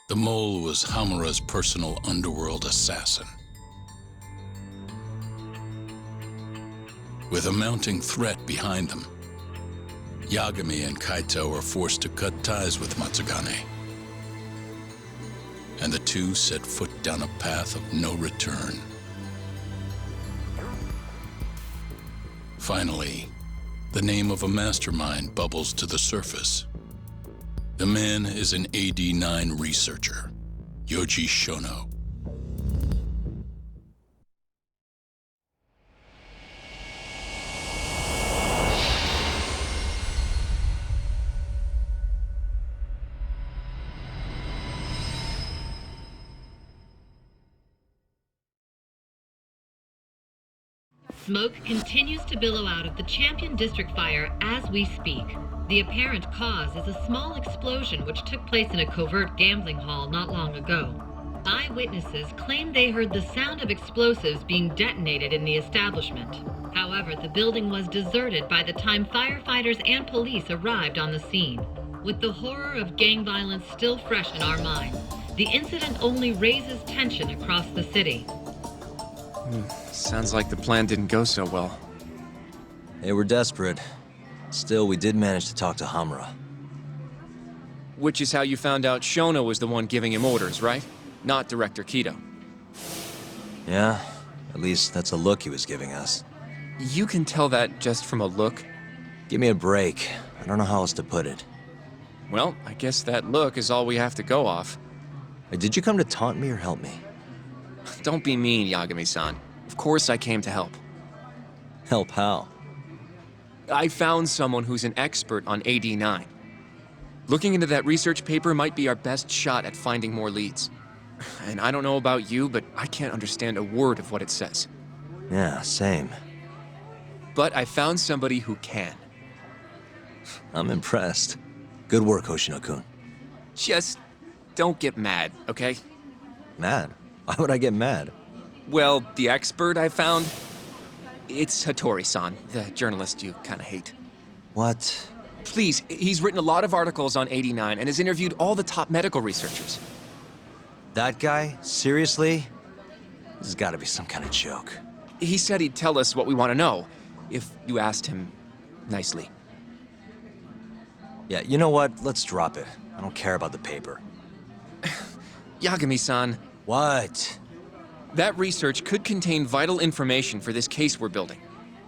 The mole was Hamura's personal underworld assassin. With a mounting threat behind them, Yagami and Kaito were forced to cut ties with Matsugane. And the two set foot down a path of no return. Finally, the name of a mastermind bubbles to the surface. The man is an AD-9 researcher, Yoji Shono. Smoke continues to billow out of the Champion District fire as we speak. The apparent cause is a small explosion which took place in a covert gambling hall not long ago. Eyewitnesses claim they heard the sound of explosives being detonated in the establishment. However, the building was deserted by the time firefighters and police arrived on the scene. With the horror of gang violence still fresh in our minds, the incident only raises tension across the city. Sounds like the plan didn't go so well. They were desperate. Still, we did manage to talk to Hamura. Which is how you found out Shono was the one giving him orders, right? Not Director Kido. Yeah, at least that's a look he was giving us. You can tell that just from a look? Give me a break. I don't know how else to put it. Well, I guess that look is all we have to go off. Did you come to taunt me or help me? Don't be mean, Yagami-san. Of course I came to help. Help how? I found someone who's an expert on AD-9. Looking into that research paper might be our best shot at finding more leads. And I don't know about you, but I can't understand a word of what it says. Yeah, same. But I found somebody who can. I'm impressed. Good work, Hoshino-kun. Just don't get mad, okay? Mad? Why would I get mad? Well, the expert I found, it's Hattori-san, the journalist you kind of hate. What? Please, he's written a lot of articles on AD-9 and has interviewed all the top medical researchers. That guy? Seriously? This has got to be some kind of joke. He said he'd tell us what we want to know, if you asked him nicely. Yeah, you know what? Let's drop it. I don't care about the paper. Yagami-san. What? That research could contain vital information for this case we're building.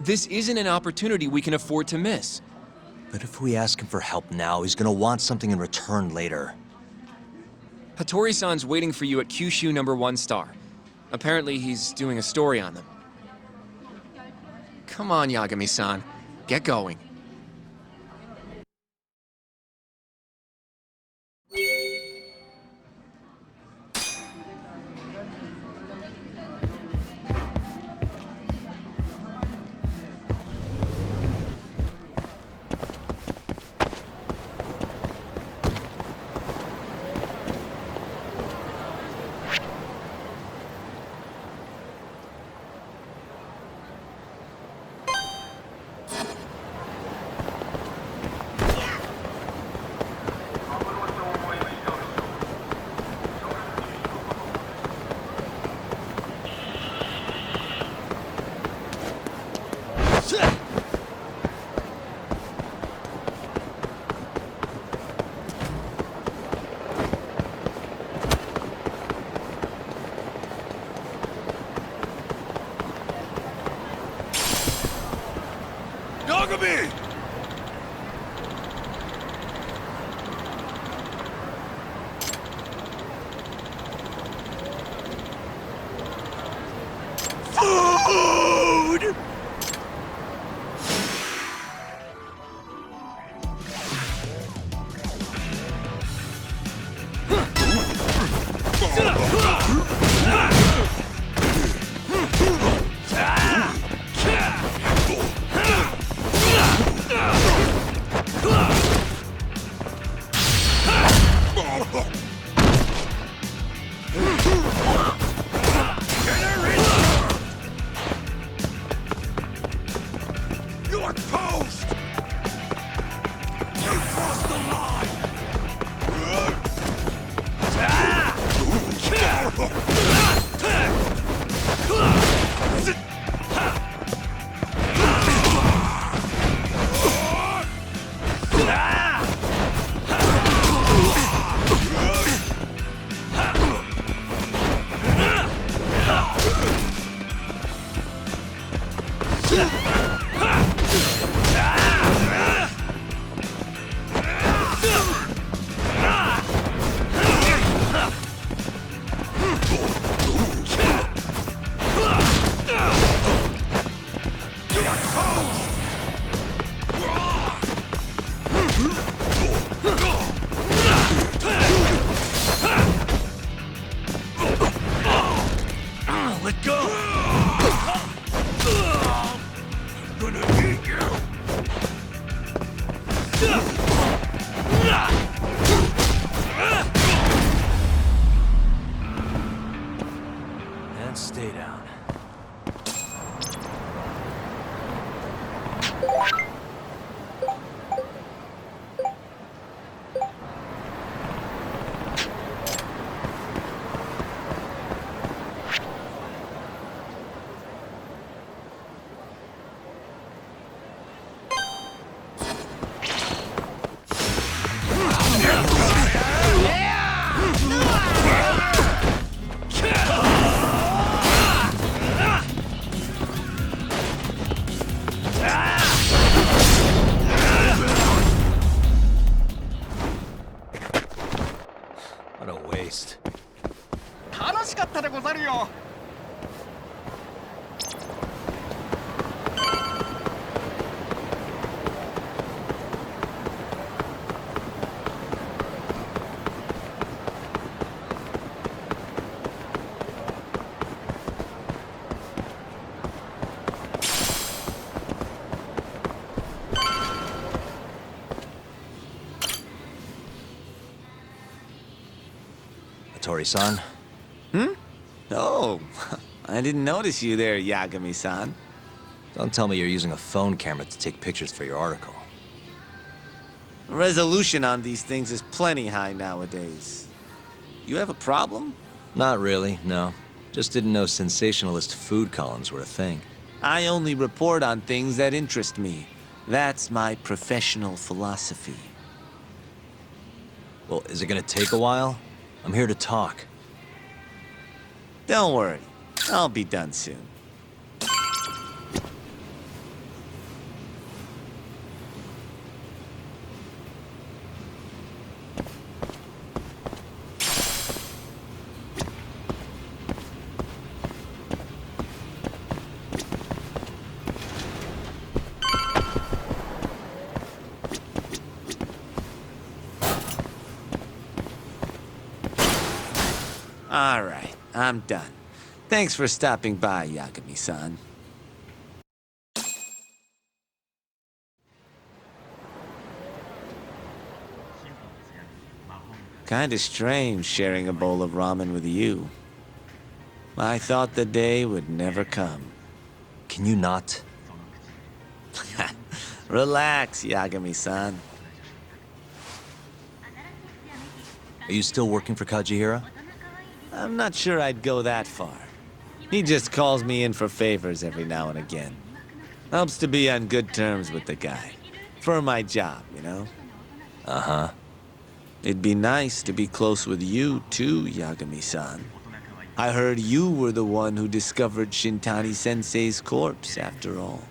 This isn't an opportunity we can afford to miss. But if we ask him for help now, he's gonna want something in return later. Hattori-san's waiting for you at Kyushu #1 star. Apparently he's doing a story on them. Come on, Yagami-san. Get going. Yagami! Food! You are toast! You crossed the line! Let go! I'm gonna eat you! And stay down. What a waste. 楽しかったでござるよ。Hattori-san? Oh, I didn't notice you there, Yagami-san. Don't tell me you're using a phone camera to take pictures for your article. Resolution on these things is plenty high nowadays. You have a problem? Not really, no. Just didn't know sensationalist food columns were a thing. I only report on things that interest me. That's my professional philosophy. Well, is it gonna take a while? I'm here to talk. Don't worry, I'll be done soon. All right, I'm done. Thanks for stopping by, Yagami-san. Kinda strange sharing a bowl of ramen with you. I thought the day would never come. Can you not? Relax, Yagami-san. Are you still working for Kajihira? I'm not sure I'd go that far. He just calls me in for favors every now and again. Helps to be on good terms with the guy. For my job, you know? Uh-huh. It'd be nice to be close with you, too, Yagami-san. I heard you were the one who discovered Shintani-sensei's corpse, after all.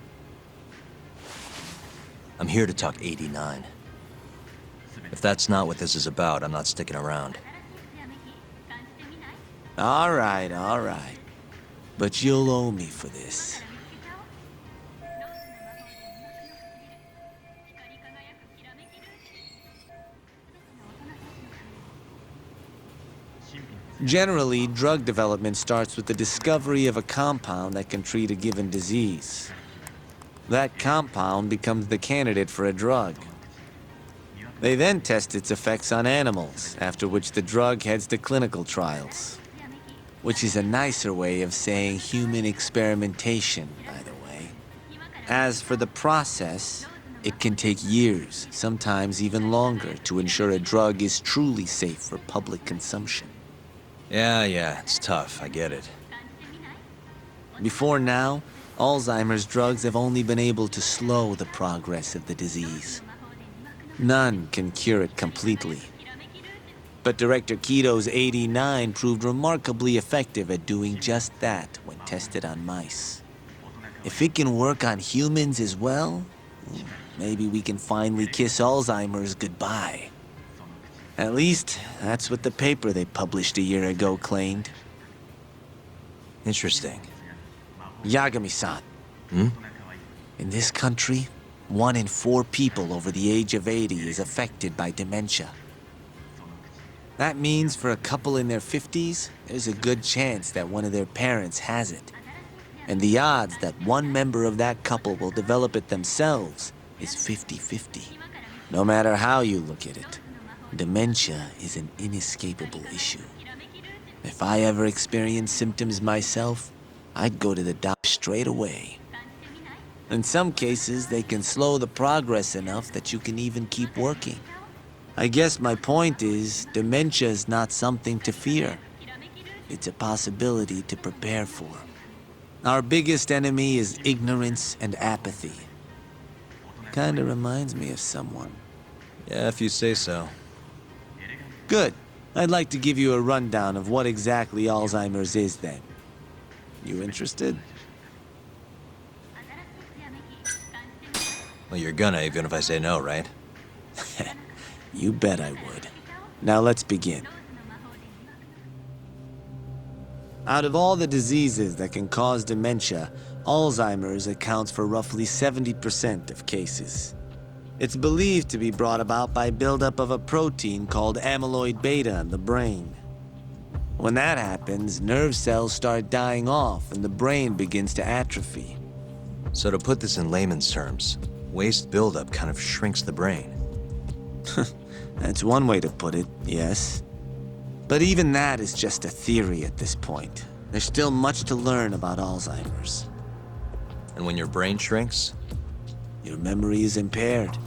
I'm here to talk 89. If that's not what this is about, I'm not sticking around. All right, all right. But you'll owe me for this. Generally, drug development starts with the discovery of a compound that can treat a given disease. That compound becomes the candidate for a drug. They then test its effects on animals, after which the drug heads to clinical trials. Which is a nicer way of saying human experimentation, by the way. As for the process, it can take years, sometimes even longer, to ensure a drug is truly safe for public consumption. Yeah, it's tough, I get it. Before now, Alzheimer's drugs have only been able to slow the progress of the disease. None can cure it completely. But Director Keto's 89 proved remarkably effective at doing just that when tested on mice. If it can work on humans as well, maybe we can finally kiss Alzheimer's goodbye. At least, that's what the paper they published a year ago claimed. Interesting. Yagami-san. In this country, 1 in 4 people over the age of 80 is affected by dementia. That means for a couple in their 50s, there's a good chance that one of their parents has it. And the odds that one member of that couple will develop it themselves is 50-50. No matter how you look at it, dementia is an inescapable issue. If I ever experienced symptoms myself, I'd go to the doc straight away. In some cases, they can slow the progress enough that you can even keep working. I guess my point is, dementia is not something to fear. It's a possibility to prepare for. Our biggest enemy is ignorance and apathy. Kinda reminds me of someone. Yeah, if you say so. Good. I'd like to give you a rundown of what exactly Alzheimer's is then. You interested? Well, you're gonna, even if I say no, right? You bet I would. Now let's begin. Out of all the diseases that can cause dementia, Alzheimer's accounts for roughly 70% of cases. It's believed to be brought about by buildup of a protein called amyloid beta in the brain. When that happens, nerve cells start dying off and the brain begins to atrophy. So to put this in layman's terms, waste buildup kind of shrinks the brain. That's one way to put it, yes. But even that is just a theory at this point. There's still much to learn about Alzheimer's. And when your brain shrinks? Your memory is impaired.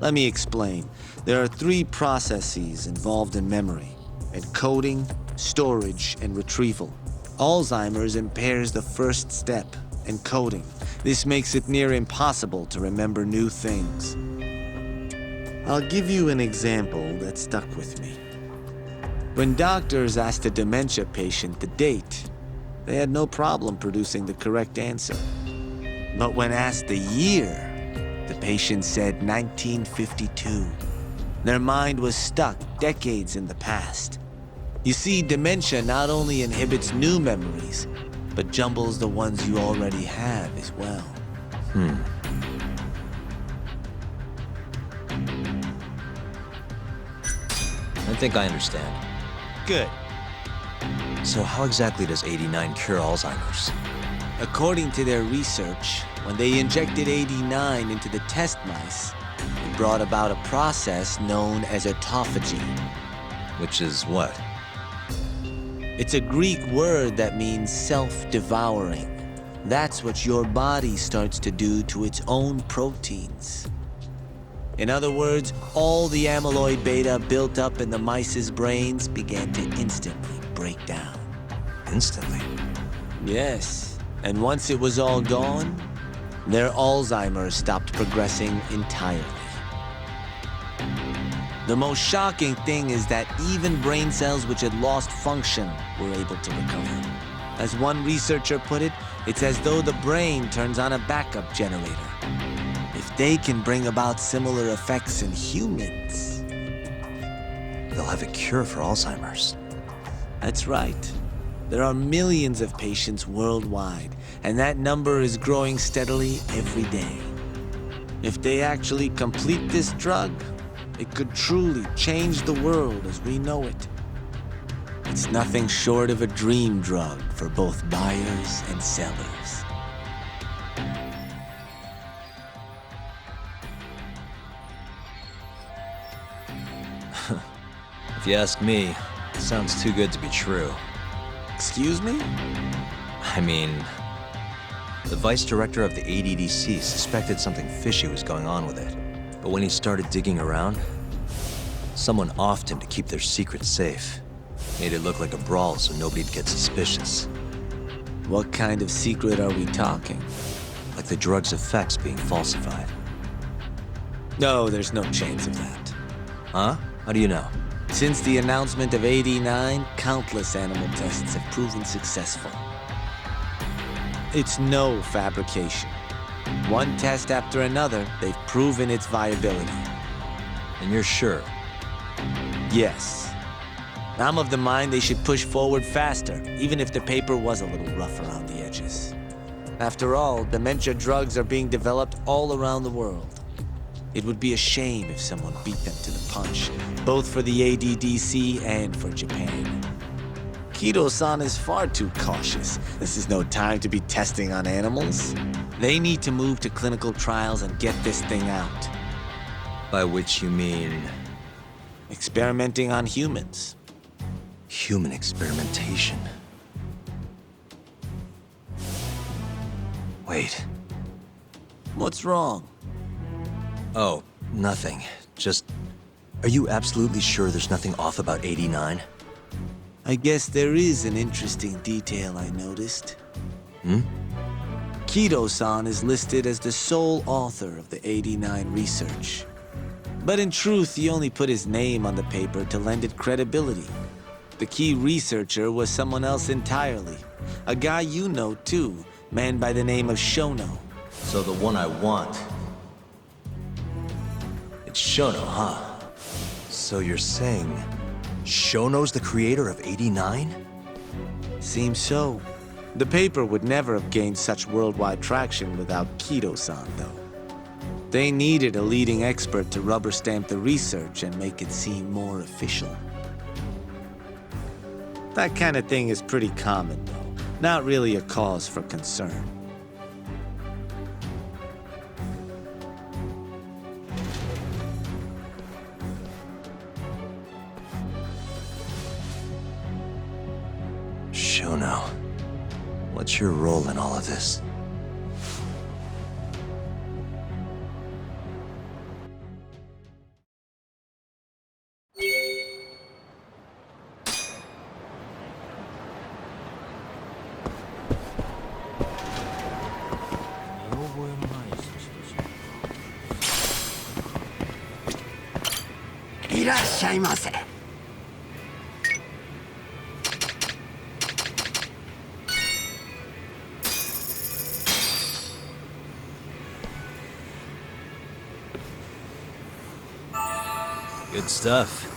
Let me explain. There are 3 processes involved in memory: encoding, storage, and retrieval. Alzheimer's impairs the first step, encoding. This makes it near impossible to remember new things. I'll give you an example that stuck with me. When doctors asked a dementia patient the date, they had no problem producing the correct answer. But when asked the year, the patient said 1952. Their mind was stuck decades in the past. You see, dementia not only inhibits new memories, but jumbles the ones you already have as well. I think I understand. Good. So how exactly does 89 cure Alzheimer's? According to their research, when they injected 89 into the test mice, it brought about a process known as autophagy. Which is what? It's a Greek word that means self-devouring. That's what your body starts to do to its own proteins. In other words, all the amyloid beta built up in the mice's brains began to instantly break down. Instantly? Yes, and once it was all gone, their Alzheimer's stopped progressing entirely. The most shocking thing is that even brain cells which had lost function were able to recover. As one researcher put it, it's as though the brain turns on a backup generator. If they can bring about similar effects in humans... They'll have a cure for Alzheimer's. That's right. There are millions of patients worldwide, and that number is growing steadily every day. If they actually complete this drug, it could truly change the world as we know it. It's nothing short of a dream drug for both buyers and sellers. If you ask me, it sounds too good to be true. Excuse me? I mean, the vice director of the ADDC suspected something fishy was going on with it. But when he started digging around, someone offed him to keep their secret safe. Made it look like a brawl so nobody'd get suspicious. What kind of secret are we talking? Like the drug's effects being falsified. No, there's no chance of that. Huh? How do you know? Since the announcement of AD9, countless animal tests have proven successful. It's no fabrication. One test after another, they've proven its viability. And you're sure? Yes. I'm of the mind they should push forward faster, even if the paper was a little rough around the edges. After all, dementia drugs are being developed all around the world. It would be a shame if someone beat them to the punch, both for the ADDC and for Japan. Kido-san is far too cautious. This is no time to be testing on animals. They need to move to clinical trials and get this thing out. By which you mean... Experimenting on humans. human experimentation. Wait. What's wrong? Oh, nothing. Just... Are you absolutely sure there's nothing off about 89? I guess there is an interesting detail I noticed. Hmm? Kido-san is listed as the sole author of the 89 research. But in truth, he only put his name on the paper to lend it credibility. The key researcher was someone else entirely. A guy you know too, man by the name of Shono. So the one I want... It's Shono, huh? So you're saying... Shono's the creator of 89? Seems so. The paper would never have gained such worldwide traction without Kido-san, though. They needed a leading expert to rubber stamp the research and make it seem more official. That kind of thing is pretty common, though. Not really a cause for concern. Shono, what's your role in all of this? Good stuff.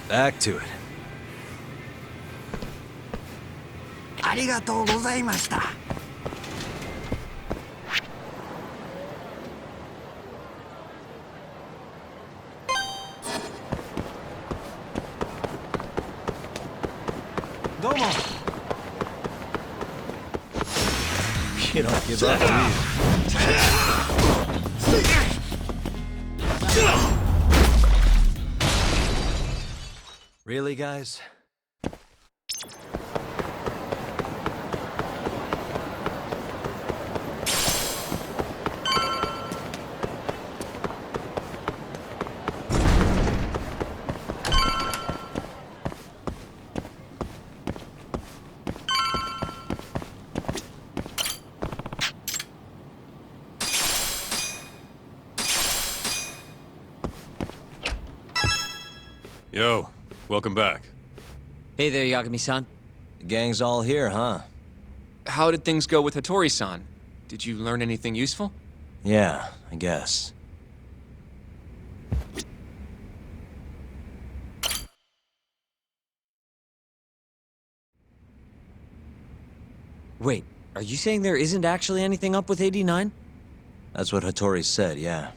Back to it. ありがとうございました。どうも。You don't give up, do you? Really, guys? Yo, welcome back. Hey there, Yagami-san. The gang's all here, huh? How did things go with Hattori-san? Did you learn anything useful? Yeah, I guess. Wait, are you saying there isn't actually anything up with 89? That's what Hattori said, yeah.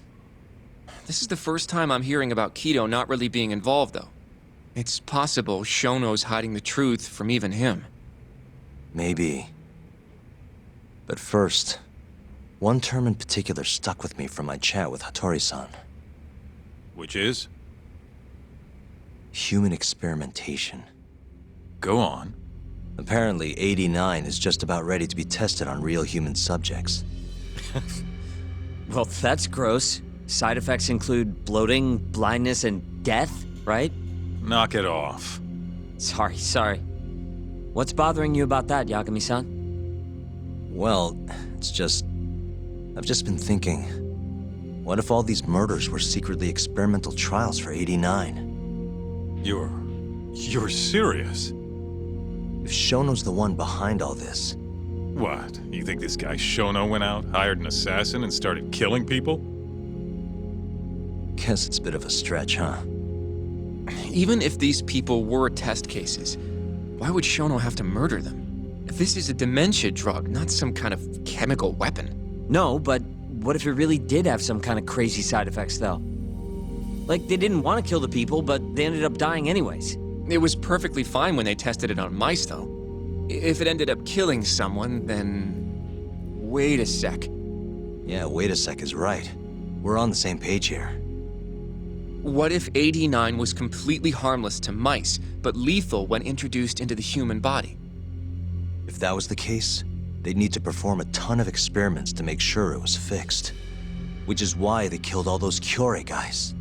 This is the first time I'm hearing about Kido not really being involved, though. It's possible Shono's hiding the truth from even him. Maybe. But first, one term in particular stuck with me from my chat with Hattori-san. Which is? Human experimentation. Go on. Apparently, 89 is just about ready to be tested on real human subjects. Well, that's gross. Side effects include bloating, blindness, and death, right? Knock it off. Sorry. What's bothering you about that, Yagami-san? Well, it's just... I've just been thinking... What if all these murders were secretly experimental trials for 89? You're serious? If Shono's the one behind all this... What? You think this guy Shono went out, hired an assassin, and started killing people? Guess it's a bit of a stretch, huh? Even if these people were test cases, why would Shono have to murder them? This is a dementia drug, not some kind of chemical weapon. No, but what if it really did have some kind of crazy side effects, though? Like, they didn't want to kill the people, but they ended up dying anyways. It was perfectly fine when they tested it on mice, though. If it ended up killing someone, then... Wait a sec. Yeah, wait a sec is right. We're on the same page here. What if 89 was completely harmless to mice, but lethal when introduced into the human body? If that was the case, they'd need to perform a ton of experiments to make sure it was fixed. Which is why they killed all those Kyorei guys.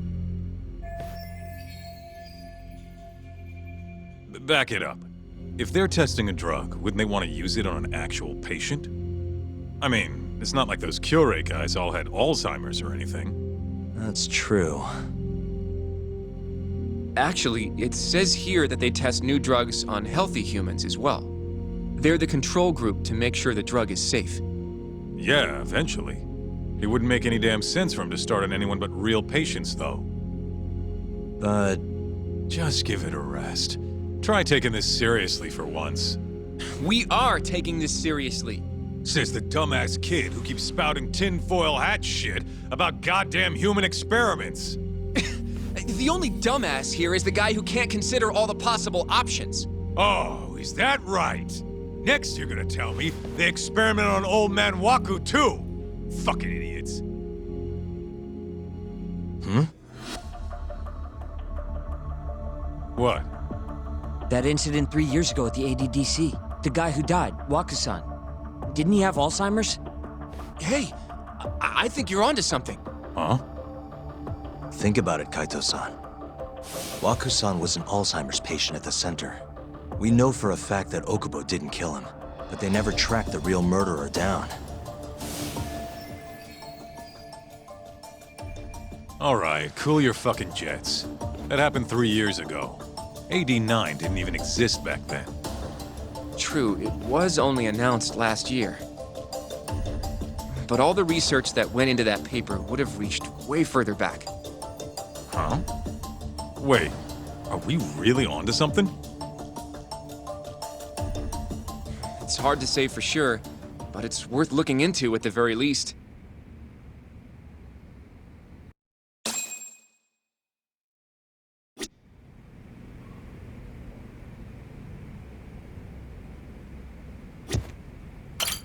Back it up. If they're testing a drug, wouldn't they want to use it on an actual patient? I mean, it's not like those Kyorei guys all had Alzheimer's or anything. That's true. Actually, it says here that they test new drugs on healthy humans as well. They're the control group to make sure the drug is safe. Yeah, eventually. It wouldn't make any damn sense for him to start on anyone but real patients, though. But... Just give it a rest. Try taking this seriously for once. We are taking this seriously. Says the dumbass kid who keeps spouting tinfoil hat shit about goddamn human experiments. The only dumbass here is the guy who can't consider all the possible options. Oh, is that right? Next you're gonna tell me they experiment on old man Waku too. Fucking idiots. What? That incident 3 years ago at the ADDC. The guy who died, Waku-san. Didn't he have Alzheimer's? Hey, I think you're onto something. Huh? think about it, Kaito-san. Waku-san was an Alzheimer's patient at the center. We know for a fact that Okubo didn't kill him, but they never tracked the real murderer down. All right, cool your fucking jets. That happened 3 years ago. AD9 didn't even exist back then. True, it was only announced last year. But all the research that went into that paper would have reached way further back. Huh? Wait, are we really onto something? It's hard to say for sure, but it's worth looking into at the very least.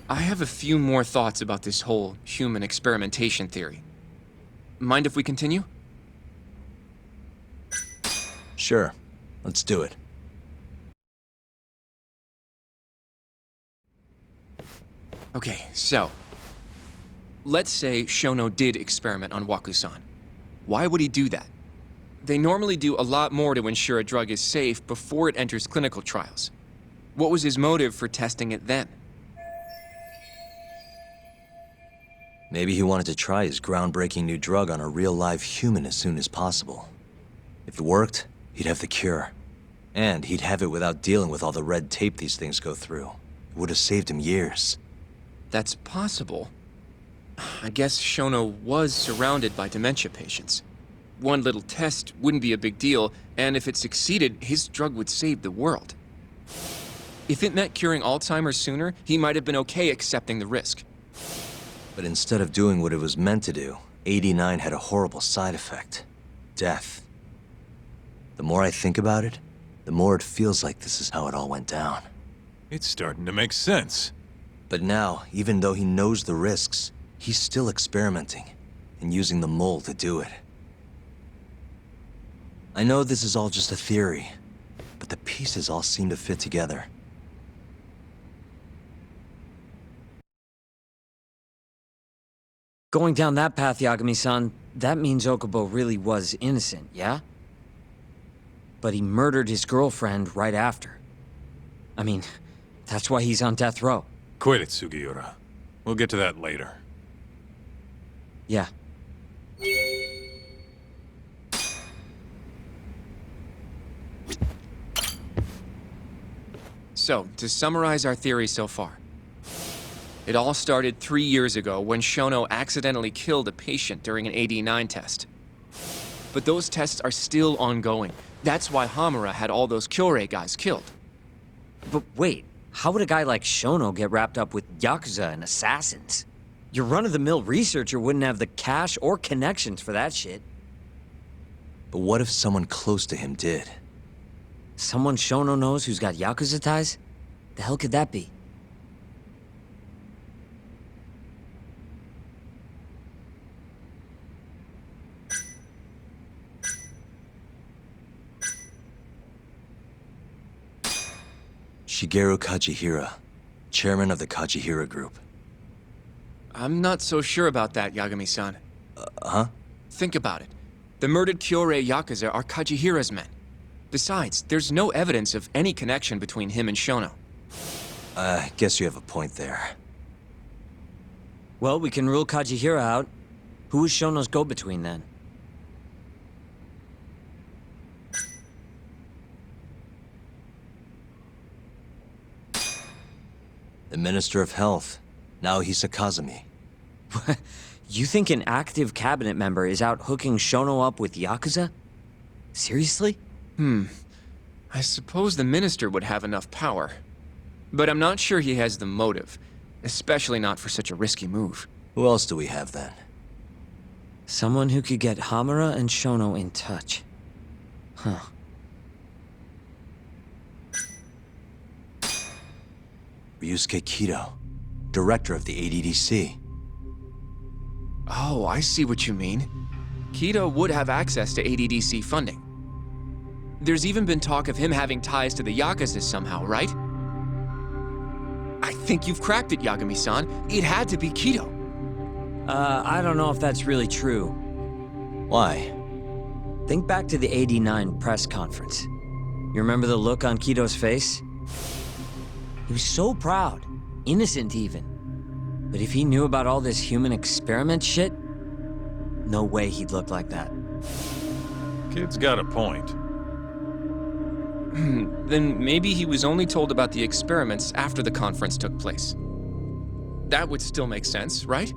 I have a few more thoughts about this whole human experimentation theory. Mind if we continue? Sure, let's do it. Okay, so... let's say Shono did experiment on Waku-san. Why would he do that? They normally do a lot more to ensure a drug is safe before it enters clinical trials. What was his motive for testing it then? Maybe he wanted to try his groundbreaking new drug on a real live human as soon as possible. If it worked, he'd have the cure. And he'd have it without dealing with all the red tape these things go through. It would have saved him years. That's possible. I guess Shono was surrounded by dementia patients. One little test wouldn't be a big deal, and if it succeeded, his drug would save the world. If it meant curing Alzheimer's sooner, he might have been okay accepting the risk. But instead of doing what it was meant to do, 89 had a horrible side effect. Death. The more I think about it, the more it feels like this is how it all went down. It's starting to make sense. But now, even though he knows the risks, he's still experimenting, and using the mole to do it. I know this is all just a theory, but the pieces all seem to fit together. Going down that path, Yagami-san, that means Okubo really was innocent, yeah? But he murdered his girlfriend right after. I mean, that's why he's on death row. Quit it, Sugiura. We'll get to that later. Yeah. So, to summarize our theory so far. It all started 3 years ago when Shono accidentally killed a patient during an AD9 test. But those tests are still ongoing. That's why Hamura had all those Kyorei guys killed. But wait, how would a guy like Shono get wrapped up with Yakuza and assassins? Your run-of-the-mill researcher wouldn't have the cash or connections for that shit. But what if someone close to him did? Someone Shono knows who's got Yakuza ties? The hell could that be? Shigeru Kajihira, chairman of the Kajihira Group. I'm not so sure about that, Yagami-san. Huh? Think about it. The murdered Kyorei Yakuza are Kajihira's men. Besides, there's no evidence of any connection between him and Shono. Guess you have a point there. Well, we can rule Kajihira out. Who is Shono's go-between then? The Minister of Health, Naohisa Kazumi. You think an active cabinet member is out hooking Shono up with Yakuza? Seriously? I suppose the minister would have enough power. But I'm not sure he has the motive. Especially not for such a risky move. Who else do we have then? Someone who could get Hamura and Shono in touch. Huh. Ryusuke Kido, director of the ADDC. Oh, I see what you mean. Kido would have access to ADDC funding. There's even been talk of him having ties to the Yakuza somehow, right? I think you've cracked it, Yagami-san. It had to be Kido. I don't know if that's really true. Why? Think back to the '89 press conference. You remember the look on Kido's face? He was so proud, innocent even. But if he knew about all this human experiment shit, no way he'd look like that. Kid's got a point. Then maybe he was only told about the experiments after the conference took place. That would still make sense, right?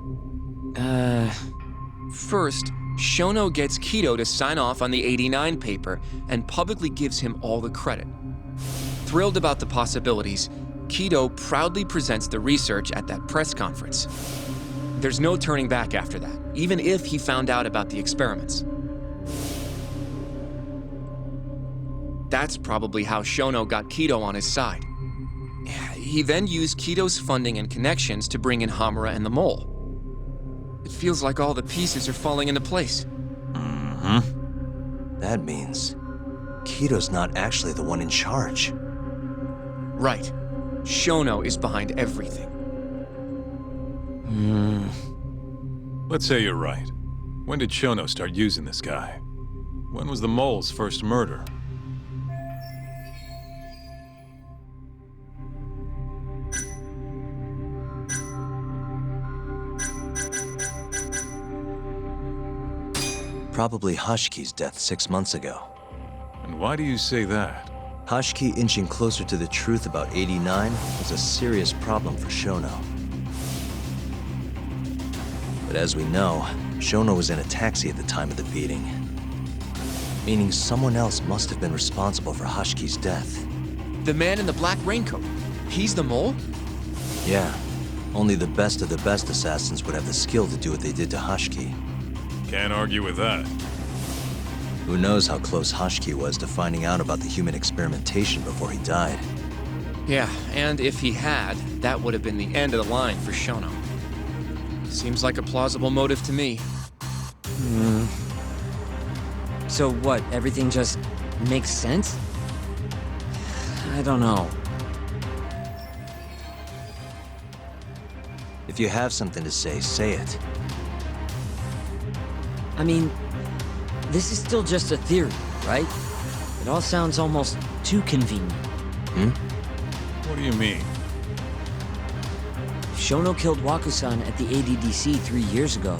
First, Shono gets Kido to sign off on the '89 paper and publicly gives him all the credit. Thrilled about the possibilities, Kido proudly presents the research at that press conference. There's no turning back after that, even if he found out about the experiments. That's probably how Shono got Kido on his side. He then used Kido's funding and connections to bring in Hamura and the Mole. It feels like all the pieces are falling into place. That means Kido's not actually the one in charge. Right. Shono is behind everything. Let's say you're right. When did Shono start using this guy? When was the Mole's first murder? Probably Hashki's death 6 months ago. And why do you say that? Hashki inching closer to the truth about '89 was a serious problem for Shono. But as we know, Shono was in a taxi at the time of the beating. Meaning someone else must have been responsible for Hashki's death. The man in the black raincoat. He's the Mole? Yeah. Only the best of the best assassins would have the skill to do what they did to Hashki. Can't argue with that. Who knows how close Hashki was to finding out about the human experimentation before he died. Yeah, and if he had, that would have been the end of the line for Shono. Seems like a plausible motive to me. So what, everything just makes sense? I don't know. If you have something to say it. I mean, this is still just a theory, right? It all sounds almost too convenient. What do you mean? If Shono killed Waku-san at the ADDC 3 years ago,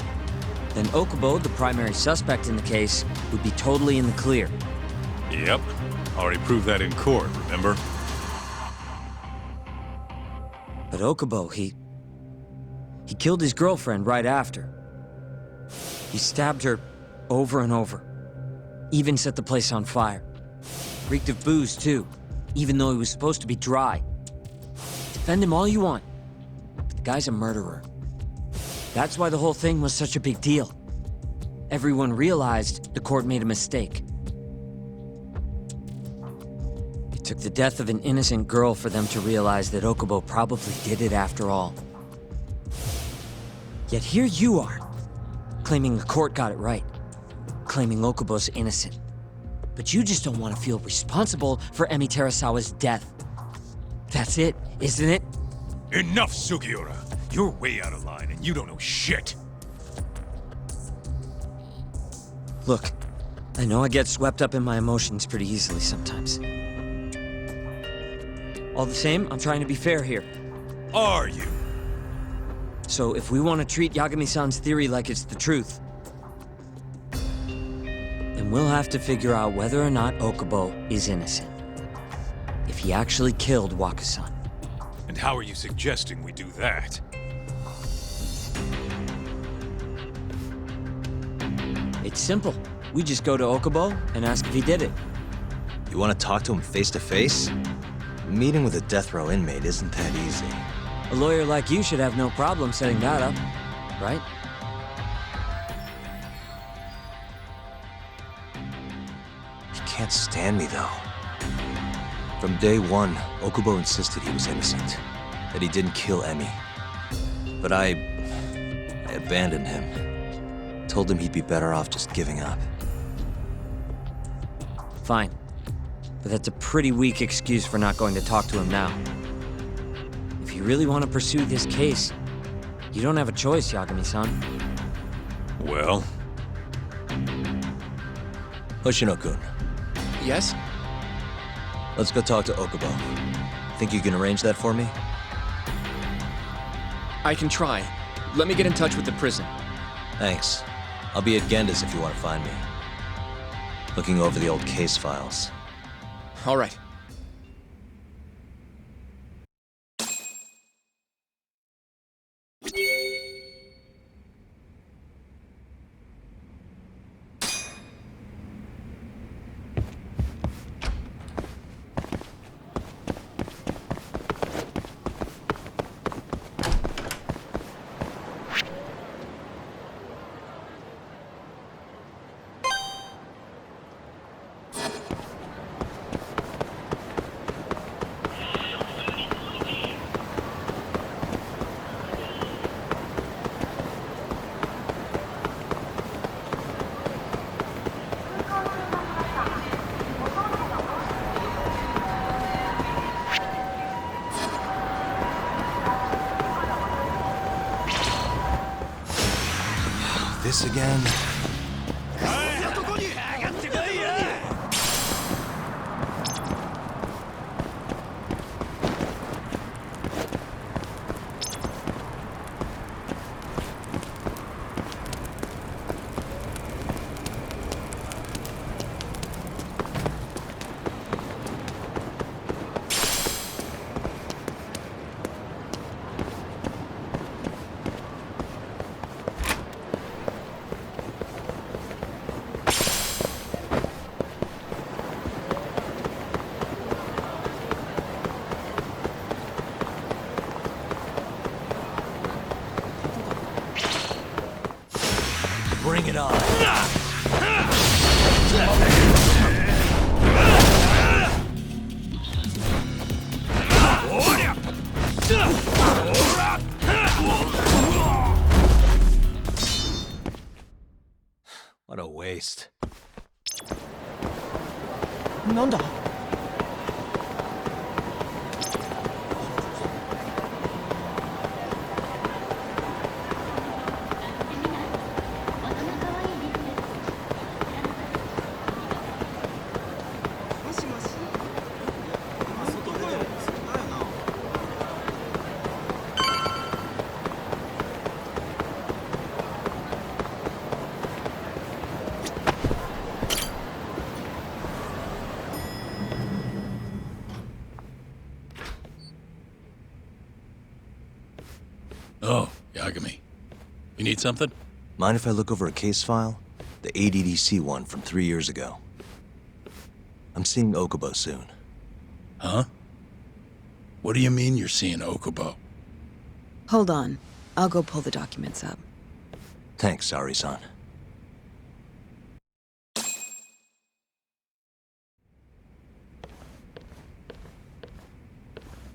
then Okubo, the primary suspect in the case, would be totally in the clear. Yep. Already proved that in court, remember? But Okubo, he killed his girlfriend right after. He stabbed her over and over. Even set the place on fire. Reeked of booze, too, even though he was supposed to be dry. Defend him all you want, but the guy's a murderer. That's why the whole thing was such a big deal. Everyone realized the court made a mistake. It took the death of an innocent girl for them to realize that Okubo probably did it after all. Yet here you are, claiming the court got it right, claiming Okubo's innocent. But you just don't want to feel responsible for Emi Terasawa's death. That's it, isn't it? Enough, Sugiura. You're way out of line and you don't know shit. Look, I know I get swept up in my emotions pretty easily sometimes. All the same, I'm trying to be fair here. Are you? So if we want to treat Yagami-san's theory like it's the truth, then we'll have to figure out whether or not Okubo is innocent. If he actually killed Waku-san. And how are you suggesting we do that? It's simple. We just go to Okubo and ask if he did it. You want to talk to him face to face? Meeting with a death row inmate isn't that easy. A lawyer like you should have no problem setting that up, right? He can't stand me, though. From day one, Okubo insisted he was innocent, that he didn't kill Emi. But I abandoned him. Told him he'd be better off just giving up. Fine. But that's a pretty weak excuse for not going to talk to him now. If you really want to pursue this case, you don't have a choice, Yagami-san. Well, Hoshino-kun, Yes? let's go talk to Okubo. Think you can arrange that for me? I can try. Let me get in touch with the prison. Thanks. I'll be at Genda's if you want to find me. Looking over the old case files. All right. This again? Bring it on. What a waste. なんだ？Oh, Yagami. You need something? Mind if I look over a case file? The ADDC one from 3 years ago. I'm seeing Okubo soon. Huh? What do you mean you're seeing Okubo? Hold on. I'll go pull the documents up. Thanks, Ari-san.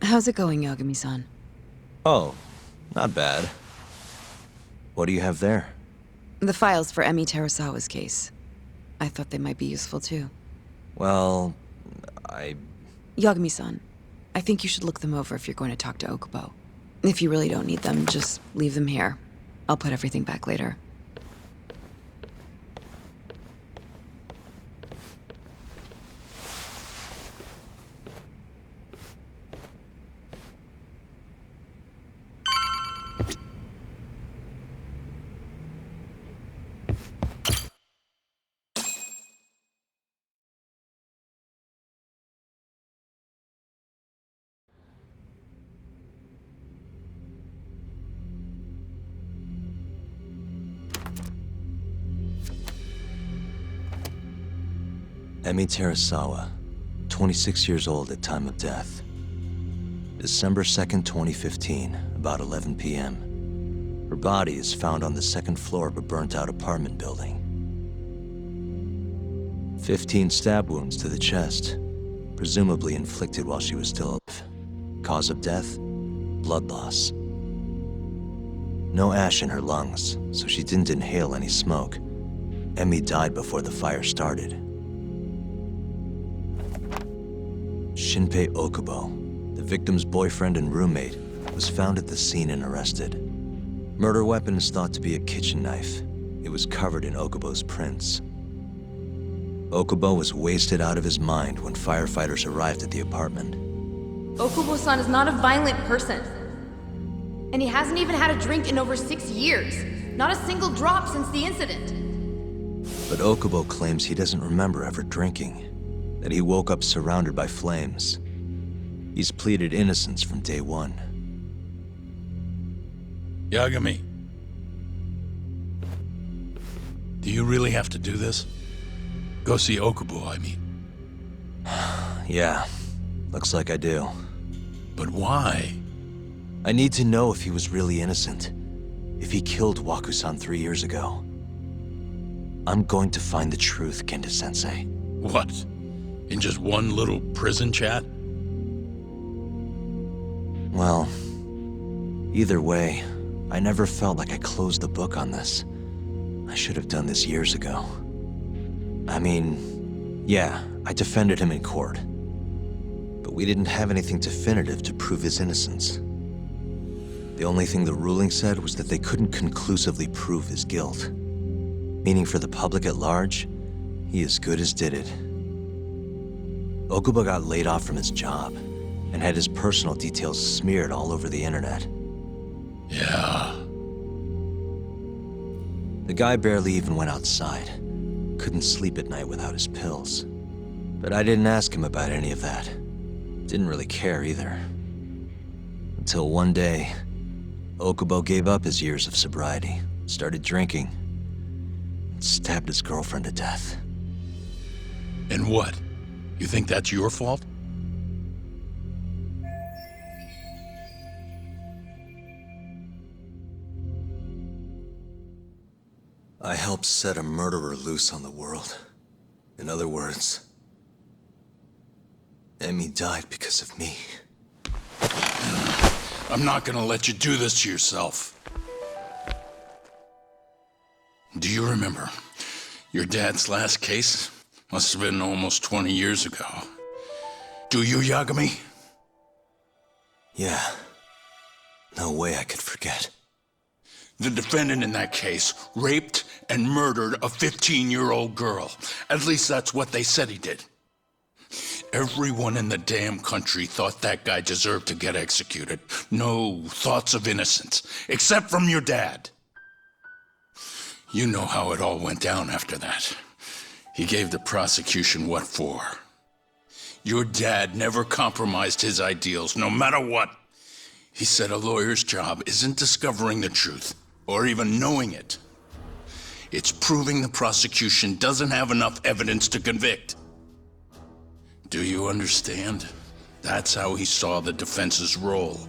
How's it going, Yagami-san? Oh, not bad. What do you have there? The files for Emi Terasawa's case. I thought they might be useful too. Well, Yagami-san, I think you should look them over if you're going to talk to Okubo. If you really don't need them, just leave them here. I'll put everything back later. Emi Terasawa, 26 years old at time of death. December 2nd, 2015, about 11 p.m. Her body is found on the second floor of a burnt-out apartment building. 15 stab wounds to the chest, presumably inflicted while she was still alive. Cause of death? Blood loss. No ash in her lungs, so she didn't inhale any smoke. Emi died before the fire started. Shinpei Okubo, the victim's boyfriend and roommate, was found at the scene and arrested. Murder weapon is thought to be a kitchen knife. It was covered in Okubo's prints. Okubo was wasted out of his mind when firefighters arrived at the apartment. Okubo-san is not a violent person. And he hasn't even had a drink in over 6 years. Not a single drop since the incident. But Okubo claims he doesn't remember ever drinking. That he woke up surrounded by flames. He's pleaded innocence from day one. Yagami. Do you really have to do this? Go see Okubo, I mean. Yeah, looks like I do. But why? I need to know if he was really innocent. If he killed Waku-san 3 years ago. I'm going to find the truth, Kenta-sensei. What? In just one little prison chat? Well, either way, I never felt like I closed the book on this. I should have done this years ago. I mean, yeah, I defended him in court. But we didn't have anything definitive to prove his innocence. The only thing the ruling said was that they couldn't conclusively prove his guilt. Meaning for the public at large, he as good as did it. Okubo got laid off from his job and had his personal details smeared all over the internet. Yeah. The guy barely even went outside. Couldn't sleep at night without his pills. But I didn't ask him about any of that. Didn't really care either. Until one day, Okubo gave up his years of sobriety, started drinking, and stabbed his girlfriend to death. And what? You think that's your fault? I helped set a murderer loose on the world. In other words, Emi died because of me. I'm not gonna let you do this to yourself. Do you remember your dad's last case? Must have been almost 20 years ago. Do you, Yagami? Yeah. No way I could forget. The defendant in that case raped and murdered a 15-year-old girl. At least that's what they said he did. Everyone in the damn country thought that guy deserved to get executed. No thoughts of innocence, except from your dad. You know how it all went down after that. He gave the prosecution what for. Your dad never compromised his ideals, no matter what. He said a lawyer's job isn't discovering the truth, or even knowing it. It's proving the prosecution doesn't have enough evidence to convict. Do you understand? That's how he saw the defense's role.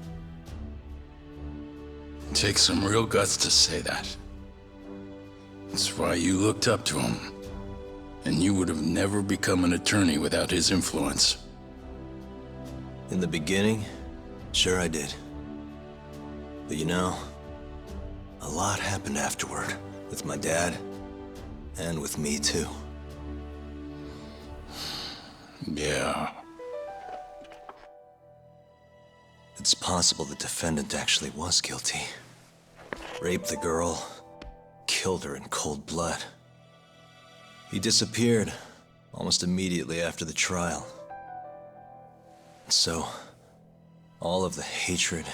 It takes some real guts to say that. That's why you looked up to him. And you would have never become an attorney without his influence. In the beginning, sure I did. But you know, a lot happened afterward, with my dad, and with me too. Yeah. It's possible the defendant actually was guilty. Raped the girl, killed her in cold blood. He disappeared almost immediately after the trial. So, all of the hatred,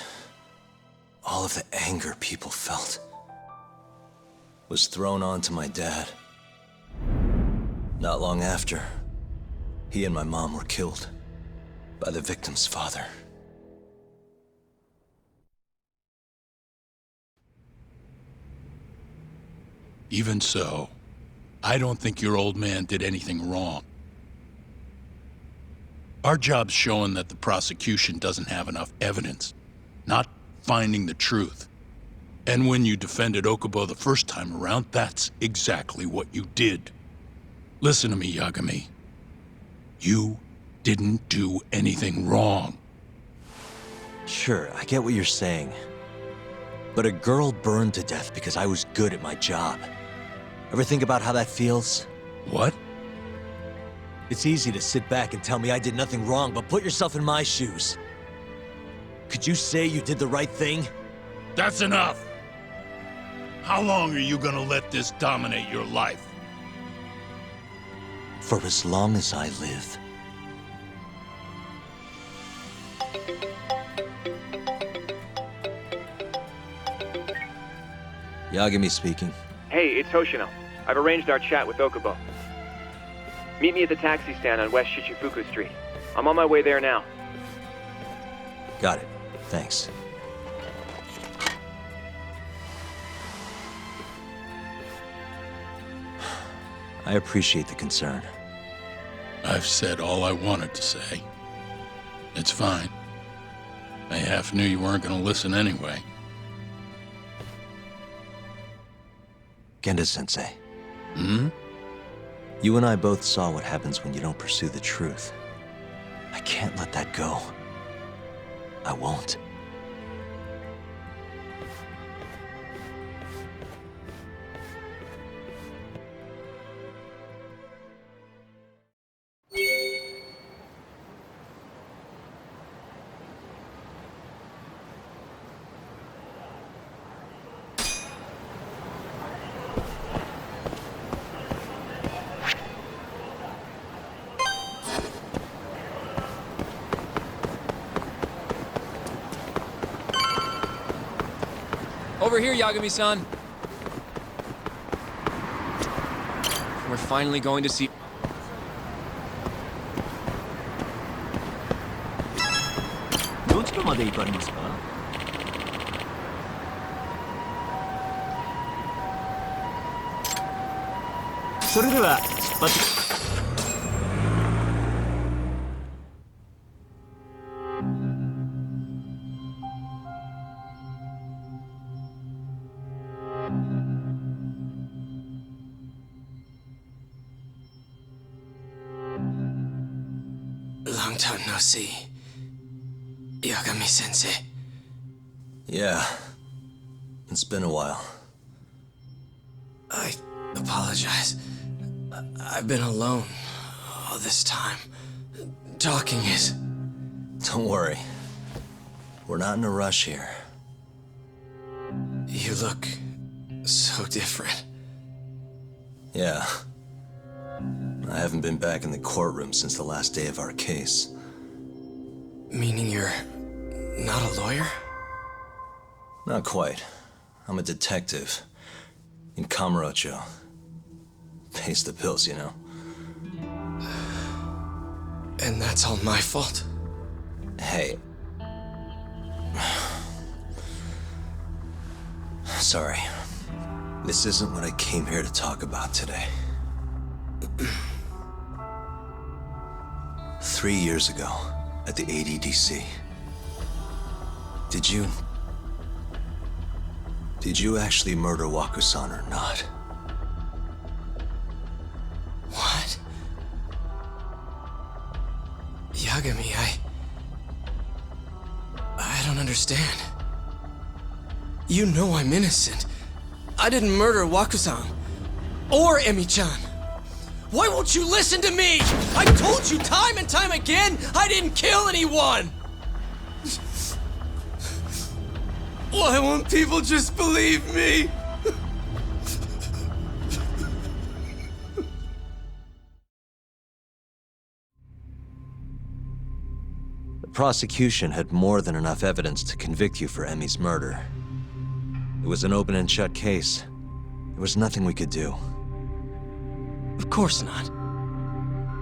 all of the anger people felt was thrown onto my dad. Not long after, he and my mom were killed by the victim's father. Even so, I don't think your old man did anything wrong. Our job's showing that the prosecution doesn't have enough evidence, not finding the truth. And when you defended Okubo the first time around, that's exactly what you did. Listen to me, Yagami. You didn't do anything wrong. Sure, I get what you're saying. But a girl burned to death because I was good at my job. Ever think about how that feels? What? It's easy to sit back and tell me I did nothing wrong, but put yourself in my shoes. Could you say you did the right thing? That's enough! How long are you gonna let this dominate your life? For as long as I live. Yagami speaking. Hey, it's Hoshino. I've arranged our chat with Okubo. Meet me at the taxi stand on West Shichifuku Street. I'm on my way there now. Got it. Thanks. I appreciate the concern. I've said all I wanted to say. It's fine. I half knew you weren't gonna listen anyway. Genda-sensei. Hmm? You and I both saw what happens when you don't pursue the truth. I can't let that go. I won't. Over here, Yagami-san. We're finally going to see... Long time no see. Yagami-sensei. Yeah. It's been a while. I apologize. I've been alone all this time. Talking is... Don't worry. We're not in a rush here. You look so different. Yeah. I haven't been back in the courtroom since the last day of our case. Meaning you're not a lawyer? Not quite. I'm a detective. In Kamurocho. Pays the bills, you know. And that's all my fault? Hey. Sorry. This isn't what I came here to talk about today. 3 years ago, at the ADDC. Did you actually murder Waku-san or not? What? Yagami, I don't understand. You know I'm innocent. I didn't murder Waku-san. Or Emi-chan. Why won't you listen to me? I told you time and time again, I didn't kill anyone! Why won't people just believe me? The prosecution had more than enough evidence to convict you for Emi's murder. It was an open and shut case. There was nothing we could do. Of course not.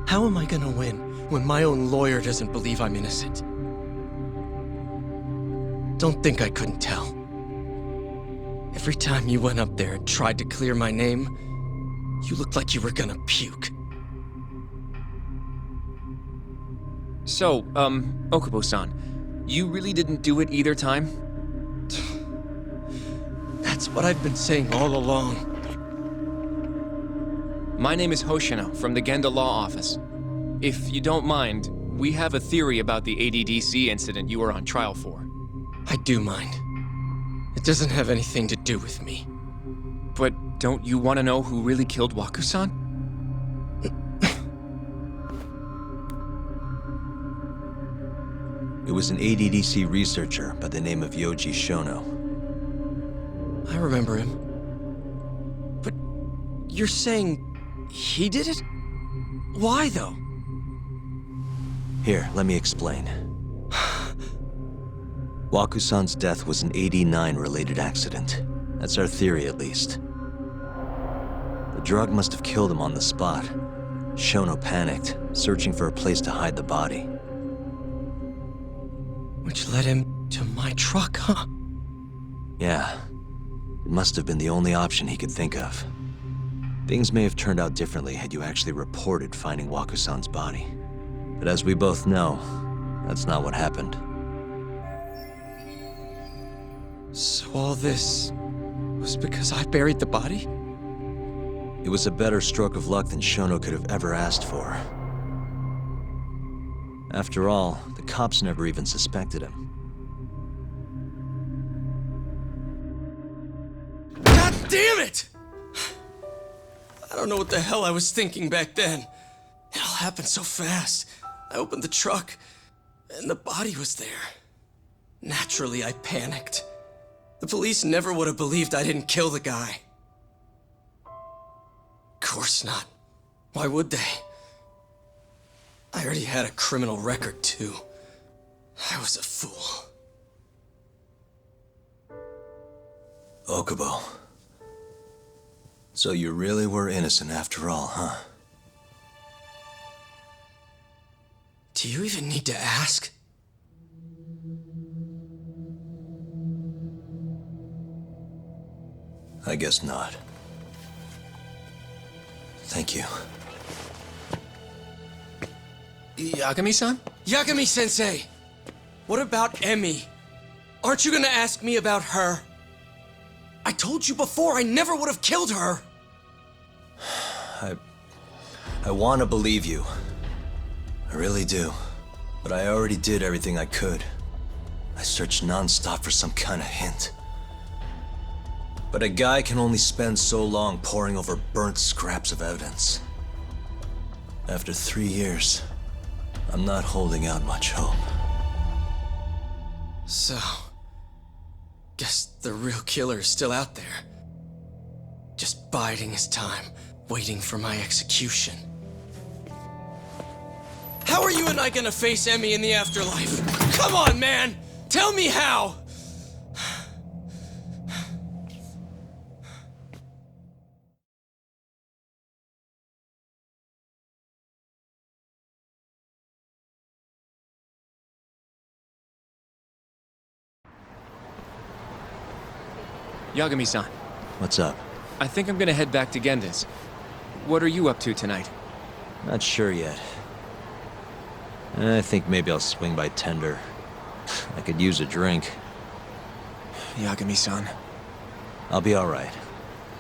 How am I gonna win when my own lawyer doesn't believe I'm innocent? Don't think I couldn't tell. Every time you went up there and tried to clear my name, you looked like you were gonna puke. So, Okubo-san, you really didn't do it either time? That's what I've been saying all along. My name is Hoshino from the Genda Law Office. If you don't mind, we have a theory about the ADDC incident you were on trial for. I do mind. It doesn't have anything to do with me. But don't you want to know who really killed Waku-san? It was an ADDC researcher by the name of Yoji Shono. I remember him. But you're saying he did it? Why, though? Here, let me explain. Waku-san's death was an 89-related accident. That's our theory, at least. The drug must have killed him on the spot. Shono panicked, searching for a place to hide the body. Which led him to my truck, huh? Yeah. It must have been the only option he could think of. Things may have turned out differently had you actually reported finding Waku-san's body. But as we both know, that's not what happened. So all this was because I buried the body? It was a better stroke of luck than Shono could have ever asked for. After all, the cops never even suspected him. God damn it! I don't know what the hell I was thinking back then. It all happened so fast. I opened the truck, and the body was there. Naturally, I panicked. The police never would have believed I didn't kill the guy. Of course not. Why would they? I already had a criminal record, too. I was a fool. Okubo. So you really were innocent after all, huh? Do you even need to ask? I guess not. Thank you. Yagami-san? Yagami-sensei! What about Emi? Aren't you gonna ask me about her? I told you before I never would have killed her! I want to believe you. I really do. But I already did everything I could. I searched non-stop for some kind of hint. But a guy can only spend so long poring over burnt scraps of evidence. After 3 years, I'm not holding out much hope. So, guess the real killer is still out there. Just biding his time, waiting for my execution. How are you and I gonna face Emmy in the afterlife? Come on, man! Tell me how! Yagami-san, What's up? I think I'm gonna head back to Genda's. What are you up to tonight? Not sure yet. I think maybe I'll swing by Tender. I could use a drink. Yagami-san. I'll be alright.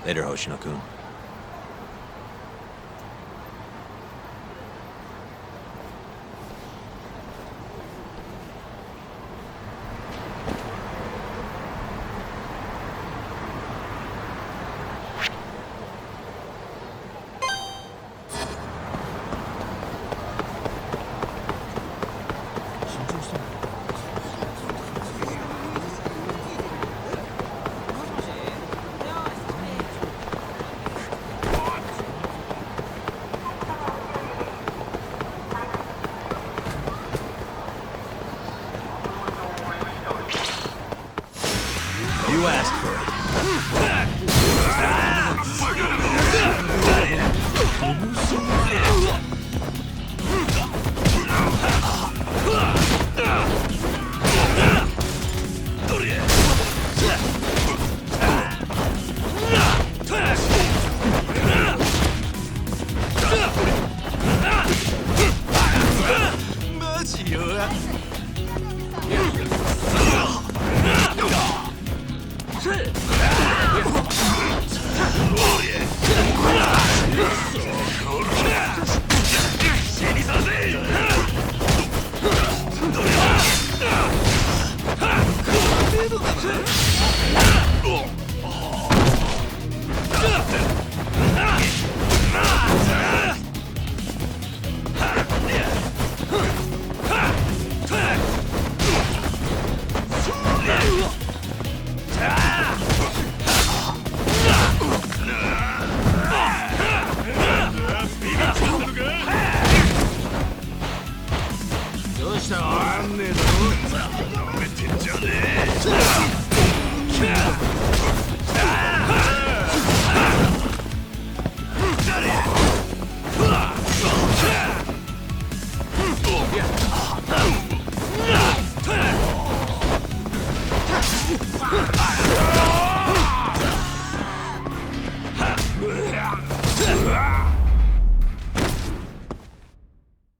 Later, Hoshino-kun. You asked for it.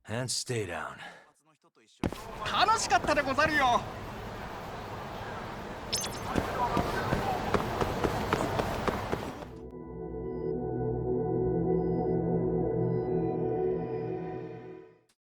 And stay down. 楽しかったでござるよ。